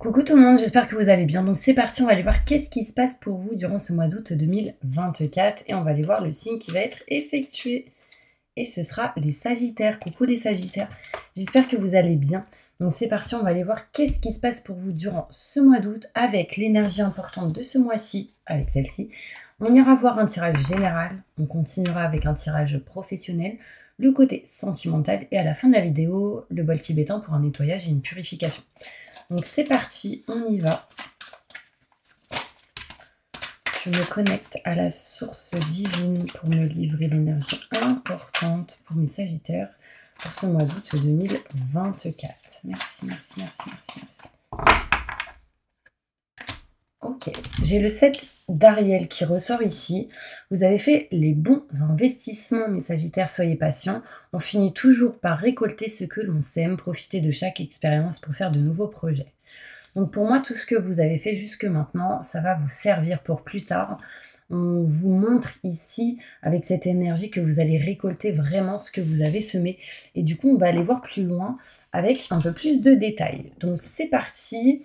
Coucou tout le monde, j'espère que vous allez bien. Donc c'est parti, on va aller voir qu'est-ce qui se passe pour vous durant ce mois d'août 2024 et on va aller voir le signe qui va être effectué. Et ce sera les Sagittaires. Coucou les Sagittaires, j'espère que vous allez bien. Donc c'est parti, on va aller voir qu'est-ce qui se passe pour vous durant ce mois d'août avec l'énergie importante de ce mois-ci, avec celle-ci. On ira voir un tirage général, on continuera avec un tirage professionnel, le côté sentimental et à la fin de la vidéo, le bol tibétain pour un nettoyage et une purification. Donc c'est parti, on y va. Je me connecte à la source divine pour me livrer l'énergie importante pour mes Sagittaires pour ce mois d'août 2024. Merci, merci, merci, merci, merci. Ok, j'ai le 7 d'Ariel qui ressort ici. Vous avez fait les bons investissements, mes Sagittaires, soyez patients. On finit toujours par récolter ce que l'on sème, profiter de chaque expérience pour faire de nouveaux projets. Donc pour moi, tout ce que vous avez fait jusque maintenant, ça va vous servir pour plus tard. On vous montre ici, avec cette énergie, que vous allez récolter vraiment ce que vous avez semé. Et du coup, on va aller voir plus loin avec un peu plus de détails. Donc c'est parti.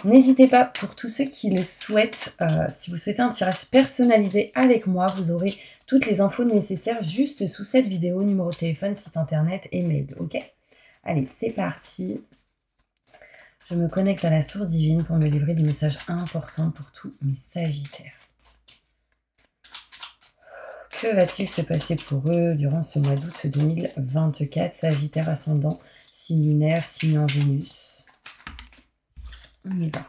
N'hésitez pas, pour tous ceux qui le souhaitent, si vous souhaitez un tirage personnalisé avec moi, vous aurez toutes les infos nécessaires juste sous cette vidéo, numéro de téléphone, site internet et mail, ok? Allez, c'est parti. Je me connecte à la source divine pour me livrer des messages importants pour tous mes Sagittaires. Que va-t-il se passer pour eux durant ce mois d'août 2024? Sagittaire ascendant, signe lunaire, signe en Vénus. On y va.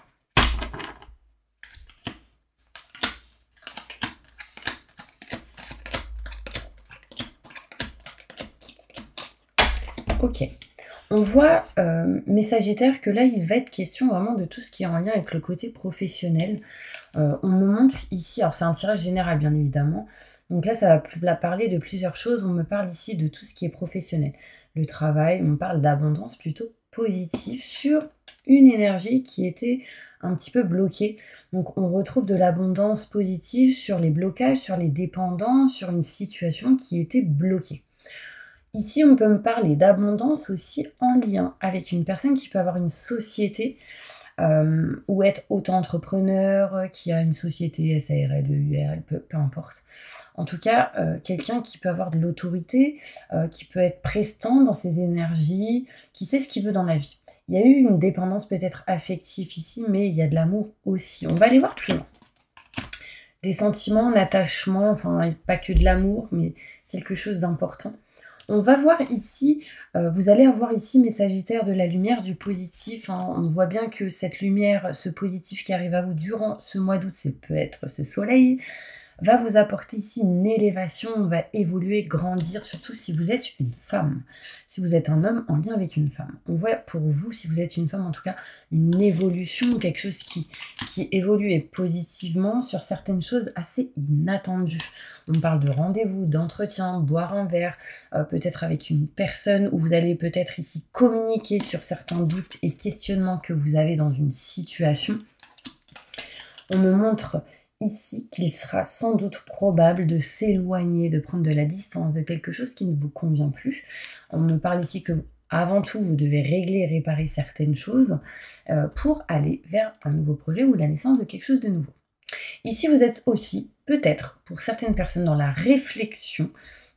Ok. On voit, mes Sagittaires, que là, il va être question vraiment de tout ce qui est en lien avec le côté professionnel. On me montre ici, alors c'est un tirage général, bien évidemment. Donc là, ça va parler de plusieurs choses. On me parle ici de tout ce qui est professionnel. Le travail, on parle d'abondance plutôt positive sur une énergie qui était un petit peu bloquée. Donc on retrouve de l'abondance positive sur les blocages, sur les dépendants, sur une situation qui était bloquée. Ici, on peut me parler d'abondance aussi en lien avec une personne qui peut avoir une société ou être auto-entrepreneur, qui a une société SARL, EURL, peu importe. En tout cas, quelqu'un qui peut avoir de l'autorité, qui peut être prestant dans ses énergies, qui sait ce qu'il veut dans la vie. Il y a eu une dépendance peut-être affective ici, mais il y a de l'amour aussi. On va aller voir plus loin. Des sentiments, un attachement, enfin pas que de l'amour, mais quelque chose d'important. On va voir ici, vous allez avoir ici, mes Sagittaires, de la lumière, du positif. Hein. On voit bien que cette lumière, ce positif qui arrive à vous durant ce mois d'août, c'est peut être ce soleil, va vous apporter ici une élévation, on va évoluer, grandir, surtout si vous êtes une femme. Si vous êtes un homme en lien avec une femme. On voit pour vous, si vous êtes une femme, en tout cas, une évolution, quelque chose qui évolue et positivement sur certaines choses assez inattendues. On parle de rendez-vous, d'entretien, boire un verre, peut-être avec une personne où vous allez peut-être ici communiquer sur certains doutes et questionnements que vous avez dans une situation. On me montre ici qu'il sera sans doute probable de s'éloigner, de prendre de la distance de quelque chose qui ne vous convient plus. On me parle ici que avant tout, vous devez régler et réparer certaines choses pour aller vers un nouveau projet ou la naissance de quelque chose de nouveau. Ici, vous êtes aussi, peut-être, pour certaines personnes, dans la réflexion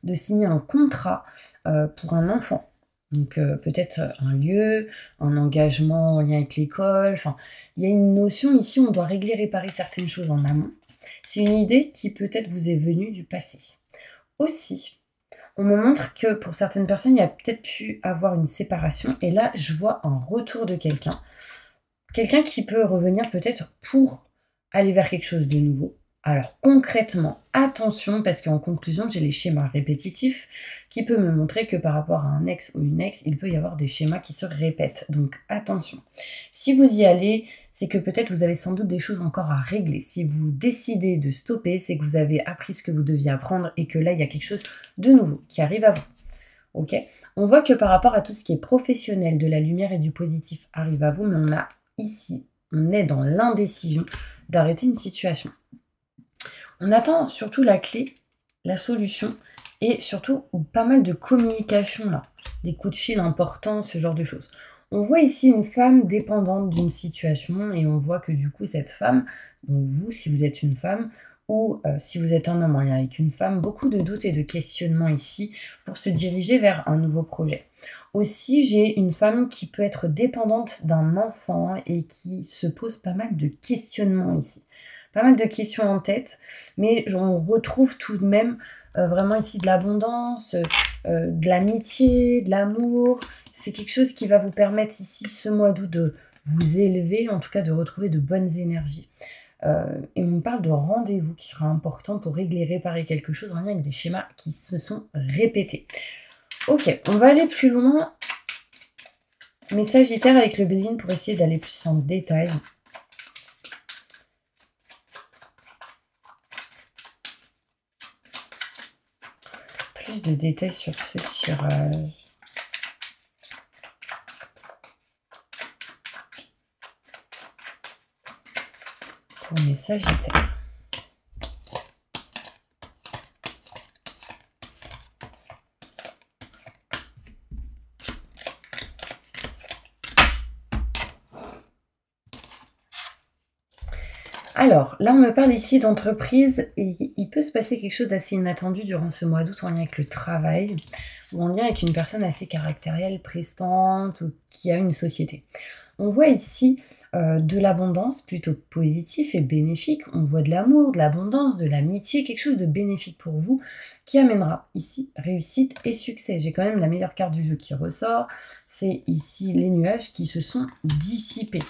de signer un contrat pour un enfant. Donc peut-être un lieu, un engagement en lien avec l'école. Enfin, il y a une notion ici, on doit régler, réparer certaines choses en amont. C'est une idée qui peut-être vous est venue du passé. Aussi, on me montre que pour certaines personnes, il y a peut-être pu avoir une séparation. Et là, je vois un retour de quelqu'un. Quelqu'un qui peut revenir peut-être pour aller vers quelque chose de nouveau. Alors concrètement, attention, parce qu'en conclusion, j'ai les schémas répétitifs qui peuvent me montrer que par rapport à un ex ou une ex, il peut y avoir des schémas qui se répètent. Donc attention. Si vous y allez, c'est que peut-être vous avez sans doute des choses encore à régler. Si vous décidez de stopper, c'est que vous avez appris ce que vous deviez apprendre et que là, il y a quelque chose de nouveau qui arrive à vous. Ok ? On voit que par rapport à tout ce qui est professionnel, de la lumière et du positif arrive à vous, mais on a ici, on est dans l'indécision d'arrêter une situation. On attend surtout la clé, la solution et surtout pas mal de communication là, des coups de fil importants, ce genre de choses. On voit ici une femme dépendante d'une situation et on voit que du coup cette femme, donc vous si vous êtes une femme ou si vous êtes un homme en lien avec une femme, beaucoup de doutes et de questionnements ici pour se diriger vers un nouveau projet. Aussi, j'ai une femme qui peut être dépendante d'un enfant et qui se pose pas mal de questionnements ici. Pas mal de questions en tête, mais on retrouve tout de même vraiment ici de l'abondance, de l'amitié, de l'amour. C'est quelque chose qui va vous permettre ici, ce mois d'août, de vous élever, en tout cas de retrouver de bonnes énergies. Et on parle de rendez-vous qui sera important pour régler, réparer quelque chose en lien avec des schémas qui se sont répétés. Ok, on va aller plus loin. Mes Sagittaires avec le Béline pour essayer d'aller plus en détail. Plus de détails sur ce tirage. Pour mes Sagittaires. Alors, là, on me parle ici d'entreprise et il peut se passer quelque chose d'assez inattendu durant ce mois d'août en lien avec le travail ou en lien avec une personne assez caractérielle, prestante ou qui a une société. On voit ici de l'abondance plutôt positive et bénéfique. On voit de l'amour, de l'abondance, de l'amitié, quelque chose de bénéfique pour vous qui amènera ici réussite et succès. J'ai quand même la meilleure carte du jeu qui ressort. C'est ici les nuages qui se sont dissipés.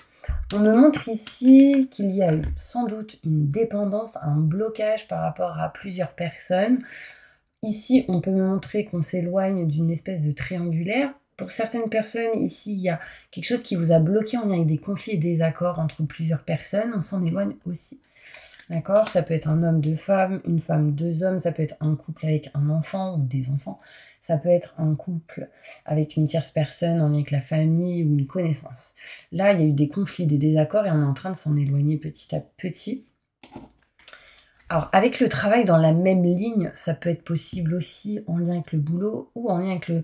On me montre ici qu'il y a eu sans doute une dépendance, un blocage par rapport à plusieurs personnes. Ici, on peut me montrer qu'on s'éloigne d'une espèce de triangulaire. Pour certaines personnes, ici, il y a quelque chose qui vous a bloqué en lien avec des conflits et désaccords entre plusieurs personnes. On s'en éloigne aussi. D'accord? Ça peut être un homme, deux femmes, une femme, deux hommes. Ça peut être un couple avec un enfant ou des enfants. Ça peut être un couple avec une tierce personne en lien avec la famille ou une connaissance. Là, il y a eu des conflits, des désaccords et on est en train de s'en éloigner petit à petit. Alors, avec le travail dans la même ligne, ça peut être possible aussi en lien avec le boulot ou en lien avec le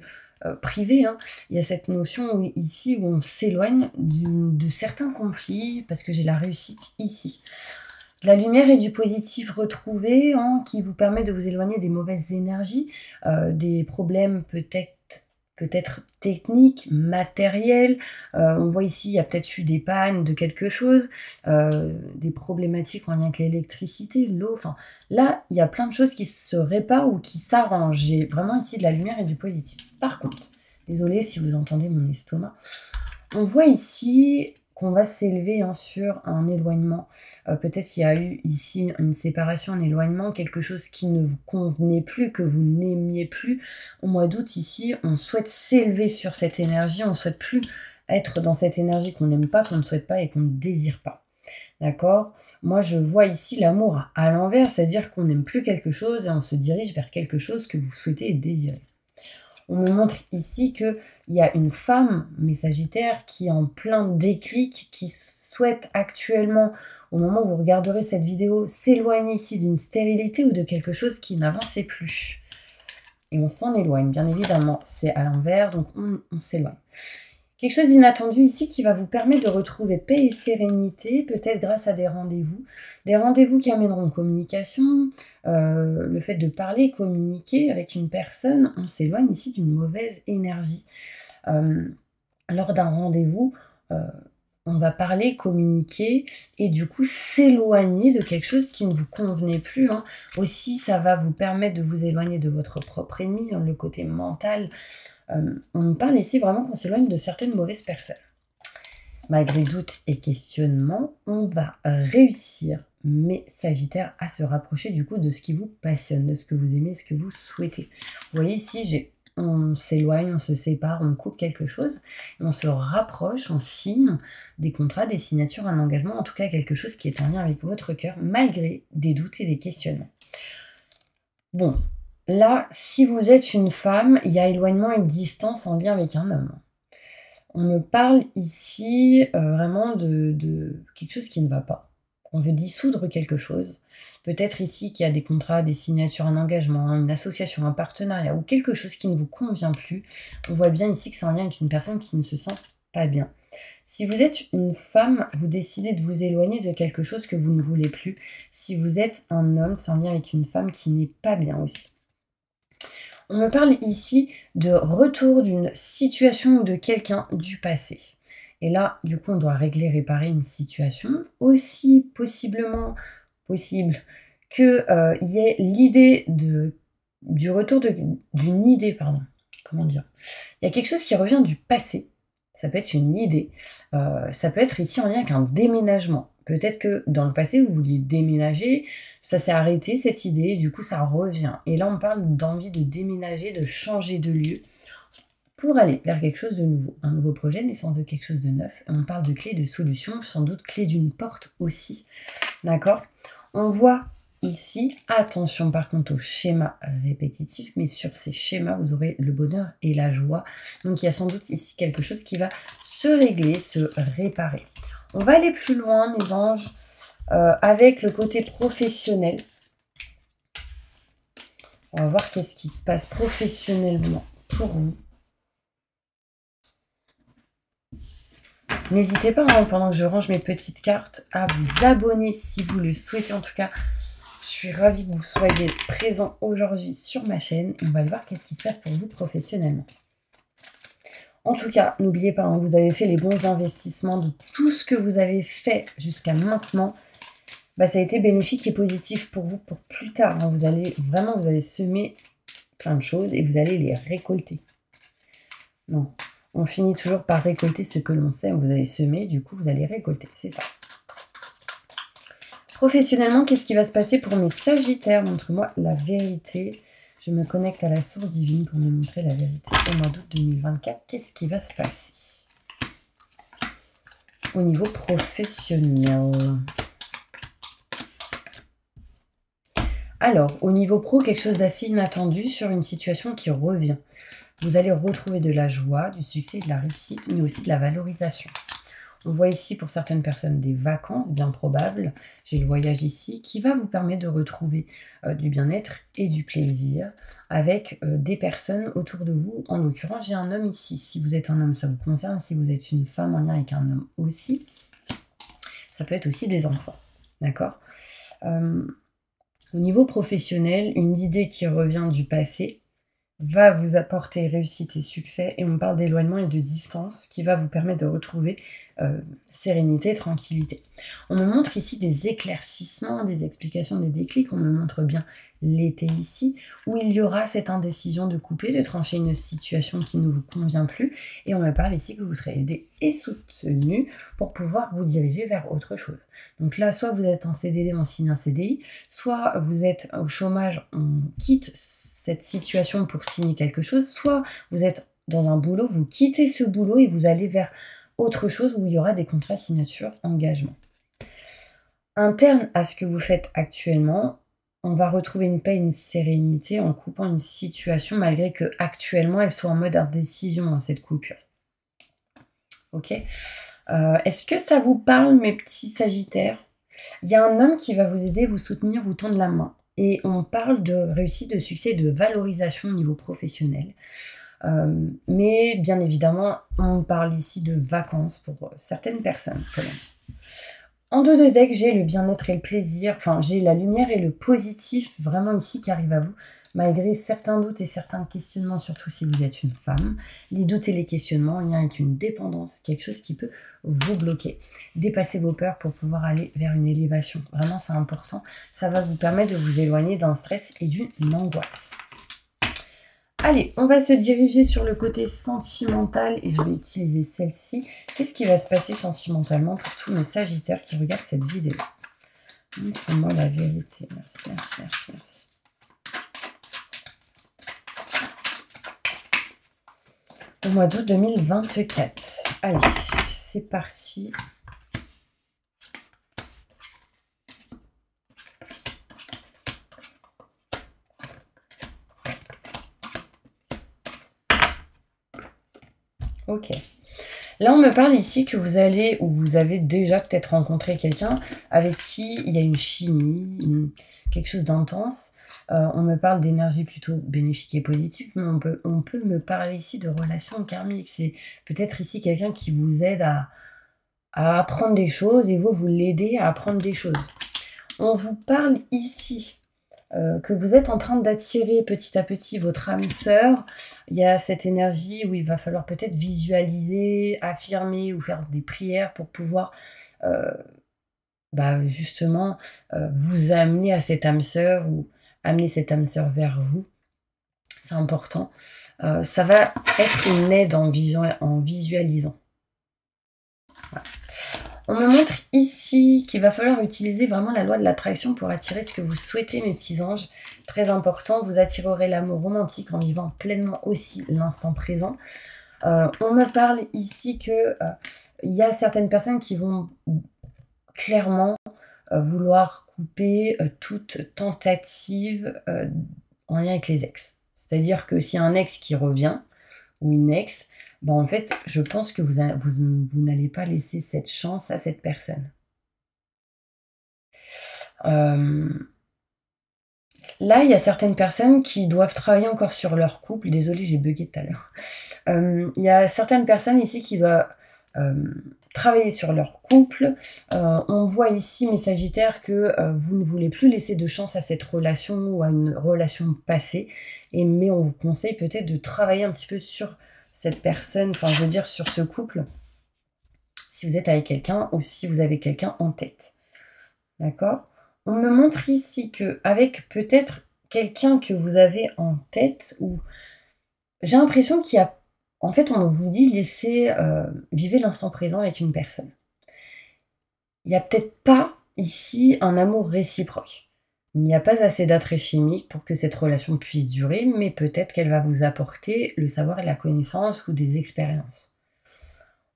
privé. Hein. Il y a cette notion ici où on s'éloigne de certains conflits parce que j'ai la réussite ici. De la lumière et du positif retrouvé hein, qui vous permet de vous éloigner des mauvaises énergies, des problèmes peut-être techniques, matériels. On voit ici, il y a peut-être eu des pannes de quelque chose, des problématiques en lien avec l'électricité, l'eau. Enfin, là, il y a plein de choses qui se réparent ou qui s'arrangent. J'ai vraiment ici de la lumière et du positif. Par contre, désolée si vous entendez mon estomac, on voit ici qu'on va s'élever hein, sur un éloignement. Peut-être qu'il y a eu ici une séparation, un éloignement, quelque chose qui ne vous convenait plus, que vous n'aimiez plus. Au mois d'août, ici, on souhaite s'élever sur cette énergie, on ne souhaite plus être dans cette énergie qu'on n'aime pas, qu'on ne souhaite pas et qu'on ne désire pas. D'accord? Moi, je vois ici l'amour à l'envers, c'est-à-dire qu'on n'aime plus quelque chose et on se dirige vers quelque chose que vous souhaitez et désirez. On me montre ici qu'il y a une femme, mes Sagittaires, qui est en plein déclic, qui souhaite actuellement, au moment où vous regarderez cette vidéo, s'éloigner ici d'une stérilité ou de quelque chose qui n'avançait plus. Et on s'en éloigne, bien évidemment. C'est à l'envers, donc on s'éloigne. Quelque chose d'inattendu ici qui va vous permettre de retrouver paix et sérénité, peut-être grâce à des rendez-vous qui amèneront communication, le fait de parler, communiquer avec une personne, on s'éloigne ici d'une mauvaise énergie. Lors d'un rendez-vous, on va parler, communiquer et du coup s'éloigner de quelque chose qui ne vous convenait plus. Hein. Aussi, ça va vous permettre de vous éloigner de votre propre ennemi, hein, le côté mental. On parle ici vraiment qu'on s'éloigne de certaines mauvaises personnes. Malgré doutes et questionnements, on va réussir, mes Sagittaires, à se rapprocher du coup de ce qui vous passionne, de ce que vous aimez, ce que vous souhaitez. Vous voyez ici, on s'éloigne, on se sépare, on coupe quelque chose, et on se rapproche, on signe des contrats, des signatures, un engagement, en tout cas quelque chose qui est en lien avec votre cœur, malgré des doutes et des questionnements. Bon, là, si vous êtes une femme, il y a éloignement et distance en lien avec un homme. On me parle ici vraiment de quelque chose qui ne va pas. On veut dissoudre quelque chose. Peut-être ici qu'il y a des contrats, des signatures, un engagement, une association, un partenariat ou quelque chose qui ne vous convient plus. On voit bien ici que c'est en lien avec une personne qui ne se sent pas bien. Si vous êtes une femme, vous décidez de vous éloigner de quelque chose que vous ne voulez plus. Si vous êtes un homme, c'est en lien avec une femme qui n'est pas bien aussi. On me parle ici de retour d'une situation ou de quelqu'un du passé. Et là, du coup, on doit régler, réparer une situation. Aussi possible qu'il y ait l'idée du retour d'une idée, pardon. Comment dire? Il y a quelque chose qui revient du passé. Ça peut être une idée. Ça peut être ici en lien avec un déménagement. Peut-être que dans le passé, vous vouliez déménager, ça s'est arrêté cette idée, du coup ça revient. Et là, on parle d'envie de déménager, de changer de lieu pour aller vers quelque chose de nouveau. Un nouveau projet, naissance de quelque chose de neuf. On parle de clé de solution, sans doute clé d'une porte aussi. D'accord? On voit ici, attention par contre aux schémas répétitifs, mais sur ces schémas, vous aurez le bonheur et la joie. Donc il y a sans doute ici quelque chose qui va se régler, se réparer. On va aller plus loin, mes anges, avec le côté professionnel. On va voir qu'est-ce qui se passe professionnellement pour vous. N'hésitez pas, hein, pendant que je range mes petites cartes, à vous abonner si vous le souhaitez. En tout cas, je suis ravie que vous soyez présents aujourd'hui sur ma chaîne. On va aller voir qu'est-ce qui se passe pour vous professionnellement. En tout cas, n'oubliez pas, hein, vous avez fait les bons investissements de tout ce que vous avez fait jusqu'à maintenant. Bah, ça a été bénéfique et positif pour vous pour plus tard. Hein. Vous allez semer plein de choses et vous allez les récolter. Non, on finit toujours par récolter ce que l'on sème. Vous avez semé, du coup, vous allez récolter. C'est ça. Professionnellement, qu'est-ce qui va se passer pour mes Sagittaires? Montre-moi la vérité. Je me connecte à la source divine pour me montrer la vérité. Au mois d'août 2024, qu'est-ce qui va se passer au niveau professionnel? Alors, au niveau pro, quelque chose d'assez inattendu sur une situation qui revient. Vous allez retrouver de la joie, du succès, de la réussite, mais aussi de la valorisation. On voit ici pour certaines personnes des vacances, bien probables. J'ai le voyage ici qui va vous permettre de retrouver du bien-être et du plaisir avec des personnes autour de vous. En l'occurrence, j'ai un homme ici. Si vous êtes un homme, ça vous concerne. Si vous êtes une femme en lien avec un homme aussi, ça peut être aussi des enfants. D'accord? Au niveau professionnel, une idée qui revient du passé va vous apporter réussite et succès, et on parle d'éloignement et de distance qui va vous permettre de retrouver sérénité, tranquillité. On me montre ici des éclaircissements, des explications, des déclics. On me montre bien l'été ici, où il y aura cette indécision de couper, de trancher une situation qui ne vous convient plus, et on me parle ici que vous serez aidé et soutenu pour pouvoir vous diriger vers autre chose. Donc là, soit vous êtes en CDD, on signe un CDI, soit vous êtes au chômage, on quitte cette situation pour signer quelque chose, soit vous êtes dans un boulot, vous quittez ce boulot et vous allez vers autre chose où il y aura des contrats signature, engagement. Interne à ce que vous faites actuellement, on va retrouver une paix, une sérénité en coupant une situation malgré que actuellement elle soit en mode indécision, hein, cette coupure. Ok. Est-ce que ça vous parle, mes petits Sagittaires? Il y a un homme qui va vous aider, vous soutenir, vous tendre la main. Et on parle de réussite, de succès, de valorisation au niveau professionnel. Mais bien évidemment, on parle ici de vacances pour certaines personnes quand même. En dos de deck, j'ai le bien-être et le plaisir. Enfin, j'ai la lumière et le positif vraiment ici qui arrive à vous. Malgré certains doutes et certains questionnements, surtout si vous êtes une femme. Les doutes et les questionnements en lien avec une dépendance, quelque chose qui peut vous bloquer. Dépassez vos peurs pour pouvoir aller vers une élévation. Vraiment, c'est important. Ça va vous permettre de vous éloigner d'un stress et d'une angoisse. Allez, on va se diriger sur le côté sentimental et je vais utiliser celle-ci. Qu'est-ce qui va se passer sentimentalement pour tous mes Sagittaires qui regardent cette vidéo? Montre-moi la vérité. Merci, merci, merci, merci. Au mois d'août 2024. Allez, c'est parti. Ok. Là, on me parle ici que vous allez, ou vous avez déjà peut-être rencontré quelqu'un avec qui il y a une chimie, quelque chose d'intense. On me parle d'énergie plutôt bénéfique et positive, mais on peut me parler ici de relations karmiques. C'est peut-être ici quelqu'un qui vous aide à apprendre des choses et vous l'aidez à apprendre des choses. On vous parle ici que vous êtes en train d'attirer petit à petit votre âme sœur. Il y a cette énergie où il va falloir peut-être visualiser, affirmer ou faire des prières pour pouvoir justement vous amener à cette âme sœur ou amener cette âme sœur vers vous. C'est important. Ça va être une aide en visualisant. Voilà. On me montre ici qu'il va falloir utiliser vraiment la loi de l'attraction pour attirer ce que vous souhaitez, mes petits anges. Très important, vous attirerez l'amour romantique en vivant pleinement aussi l'instant présent. On me parle ici que il y a certaines personnes qui vont clairement vouloir couper toute tentative en lien avec les ex. C'est-à-dire que s'il y a un ex qui revient, ou une ex, en fait, je pense que vous n'allez pas laisser cette chance à cette personne. Là, il y a certaines personnes qui doivent travailler encore sur leur couple. Désolée, j'ai bugué tout à l'heure. Il y a certaines personnes ici qui doivent travailler sur leur couple. On voit ici, mes Sagittaires, que vous ne voulez plus laisser de chance à cette relation ou à une relation passée. Mais on vous conseille peut-être de travailler un petit peu sur cette personne, enfin je veux dire sur ce couple, si vous êtes avec quelqu'un ou si vous avez quelqu'un en tête. D'accord? On me montre ici qu'avec peut-être quelqu'un que vous avez en tête, ou j'ai l'impression qu'il y a, en fait on vous dit laissez vivre l'instant présent avec une personne. Il n'y a peut-être pas ici un amour réciproque. Il n'y a pas assez d'attrait chimique pour que cette relation puisse durer, mais peut-être qu'elle va vous apporter le savoir et la connaissance ou des expériences.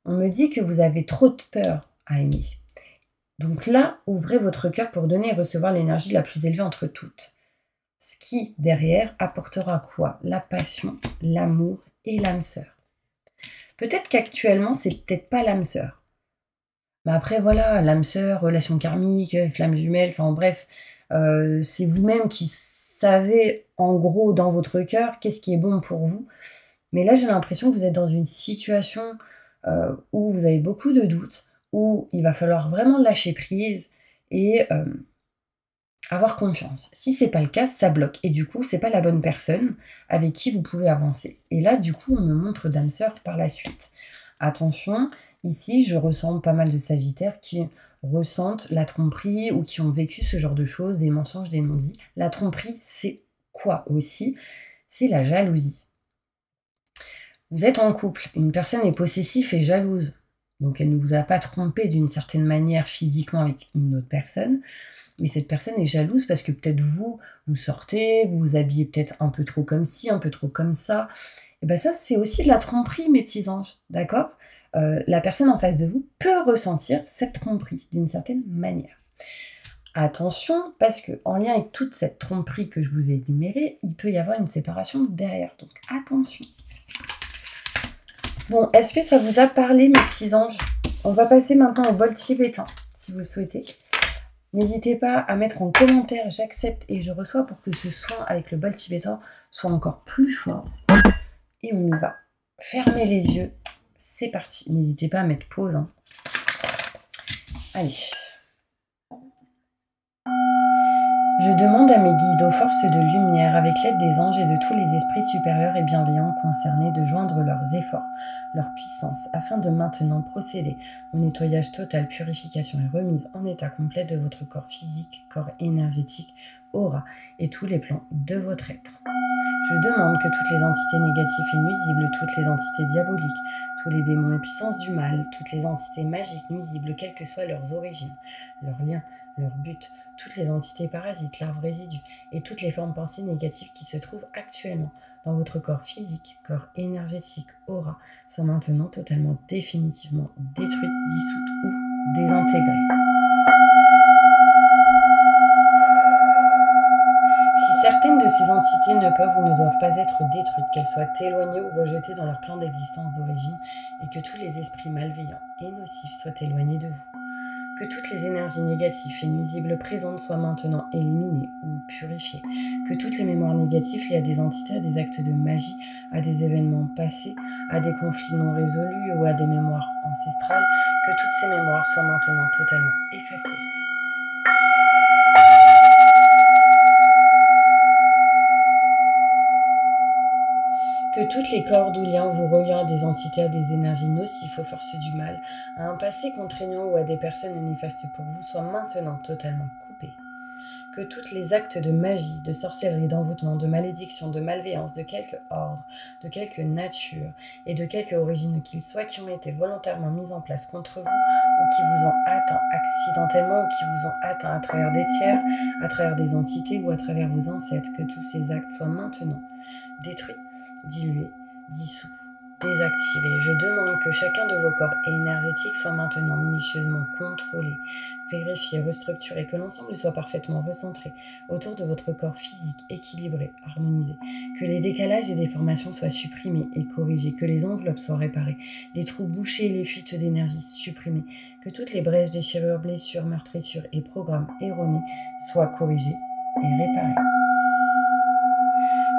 On me dit que vous avez trop de peur à aimer. Donc là, ouvrez votre cœur pour donner et recevoir l'énergie la plus élevée entre toutes. Ce qui, derrière, apportera quoi? La passion, l'amour et l'âme sœur. Peut-être qu'actuellement, c'est peut-être pas l'âme sœur. Mais après, voilà, l'âme sœur, relation karmique, flamme jumelle, enfin bref, c'est vous-même qui savez en gros dans votre cœur qu'est-ce qui est bon pour vous. Mais là, j'ai l'impression que vous êtes dans une situation où vous avez beaucoup de doutes, où il va falloir vraiment lâcher prise et avoir confiance. Si c'est pas le cas, ça bloque. Et du coup, c'est pas la bonne personne avec qui vous pouvez avancer. Et là, du coup, on me montre d'âme sœur par la suite. Attention, ici, je ressens pas mal de Sagittaires qui ressentent la tromperie ou qui ont vécu ce genre de choses, des mensonges, des non-dits. La tromperie, c'est quoi aussi? C'est la jalousie. Vous êtes en couple, une personne est possessive et jalouse. Donc elle ne vous a pas trompé d'une certaine manière physiquement avec une autre personne, mais cette personne est jalouse parce que peut-être vous sortez, vous vous habillez peut-être un peu trop comme ci, un peu trop comme ça. Et bien ça, c'est aussi de la tromperie, mes petits anges, d'accord? La personne en face de vous peut ressentir cette tromperie d'une certaine manière. Attention, parce que en lien avec toute cette tromperie que je vous ai énumérée, il peut y avoir une séparation derrière. Donc attention. Bon, est-ce que ça vous a parlé, mes petits anges? On va passer maintenant au bol tibétain, si vous le souhaitez. N'hésitez pas à mettre en commentaire « J'accepte et je reçois » pour que ce soin avec le bol tibétain soit encore plus fort. Et on y va. Fermez les yeux. C'est parti. N'hésitez pas à mettre pause. Hein. Allez. Je demande à mes guides, aux forces de lumière, avec l'aide des anges et de tous les esprits supérieurs et bienveillants concernés, de joindre leurs efforts, leur puissance, afin de maintenant procéder au nettoyage total, purification et remise en état complet de votre corps physique, corps énergétique, aura et tous les plans de votre être. Je demande que toutes les entités négatives et nuisibles, toutes les entités diaboliques, tous les démons et puissances du mal, toutes les entités magiques nuisibles, quelles que soient leurs origines, leurs liens, leur but, toutes les entités parasites, larves résidus et toutes les formes pensées négatives qui se trouvent actuellement dans votre corps physique, corps énergétique, aura, sont maintenant totalement définitivement détruites, dissoutes ou désintégrées. Si certaines de ces entités ne peuvent ou ne doivent pas être détruites, qu'elles soient éloignées ou rejetées dans leur plan d'existence d'origine et que tous les esprits malveillants et nocifs soient éloignés de vous. Que toutes les énergies négatives et nuisibles présentes soient maintenant éliminées ou purifiées. Que toutes les mémoires négatives liées à des entités, à des actes de magie, à des événements passés, à des conflits non résolus ou à des mémoires ancestrales, que toutes ces mémoires soient maintenant totalement effacées. Que toutes les cordes ou liens vous reliant à des entités, à des énergies nocives aux forces du mal, à un passé contraignant ou à des personnes néfastes pour vous soient maintenant totalement coupés. Que tous les actes de magie, de sorcellerie, d'envoûtement, de malédiction, de malveillance, de quelque ordre, de quelque nature et de quelque origine qu'ils soient, qui ont été volontairement mis en place contre vous ou qui vous ont atteint accidentellement ou qui vous ont atteint à travers des tiers, à travers des entités ou à travers vos ancêtres, que tous ces actes soient maintenant détruits, dilués, dissous, désactivés. Je demande que chacun de vos corps énergétiques soit maintenant minutieusement contrôlé, vérifié, restructuré, que l'ensemble soit parfaitement recentré autour de votre corps physique, équilibré, harmonisé, que les décalages et déformations soient supprimés et corrigés, que les enveloppes soient réparées, les trous bouchés et les fuites d'énergie supprimées, que toutes les brèches, déchirures, blessures, meurtrissures et programmes erronés soient corrigés et réparés.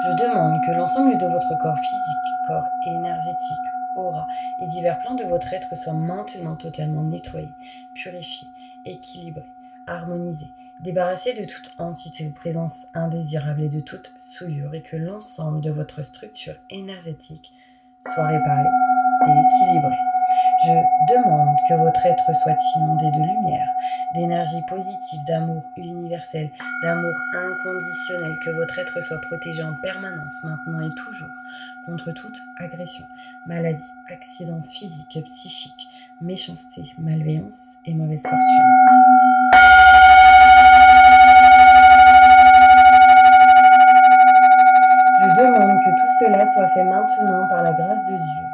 Je demande que l'ensemble de votre corps physique, corps énergétique, aura et divers plans de votre être soient maintenant totalement nettoyés, purifiés, équilibrés, harmonisés, débarrassés de toute entité ou présence indésirable et de toute souillure, et que l'ensemble de votre structure énergétique soit réparé et équilibré. Je demande que votre être soit inondé de lumière, d'énergie positive, d'amour universel, d'amour inconditionnel, que votre être soit protégé en permanence, maintenant et toujours, contre toute agression, maladie, accident physique, psychique, méchanceté, malveillance et mauvaise fortune. Je demande que tout cela soit fait maintenant par la grâce de Dieu.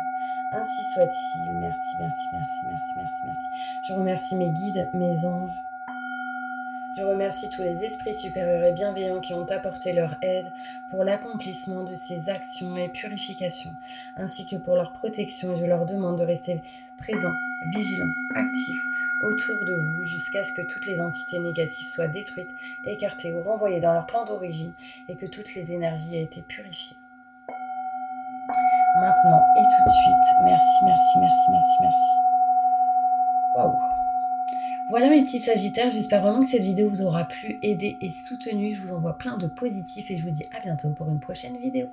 Ainsi soit-il. Merci, merci, merci, merci, merci, merci. Je remercie mes guides, mes anges. Je remercie tous les esprits supérieurs et bienveillants qui ont apporté leur aide pour l'accomplissement de ces actions et purifications, ainsi que pour leur protection. Et je leur demande de rester présents, vigilants, actifs autour de vous jusqu'à ce que toutes les entités négatives soient détruites, écartées ou renvoyées dans leur plan d'origine et que toutes les énergies aient été purifiées. Maintenant et tout de suite. Merci, merci, merci, merci, merci. Waouh! Voilà mes petits sagittaires, j'espère vraiment que cette vidéo vous aura plu, aidé et soutenu. Je vous envoie plein de positifs et je vous dis à bientôt pour une prochaine vidéo.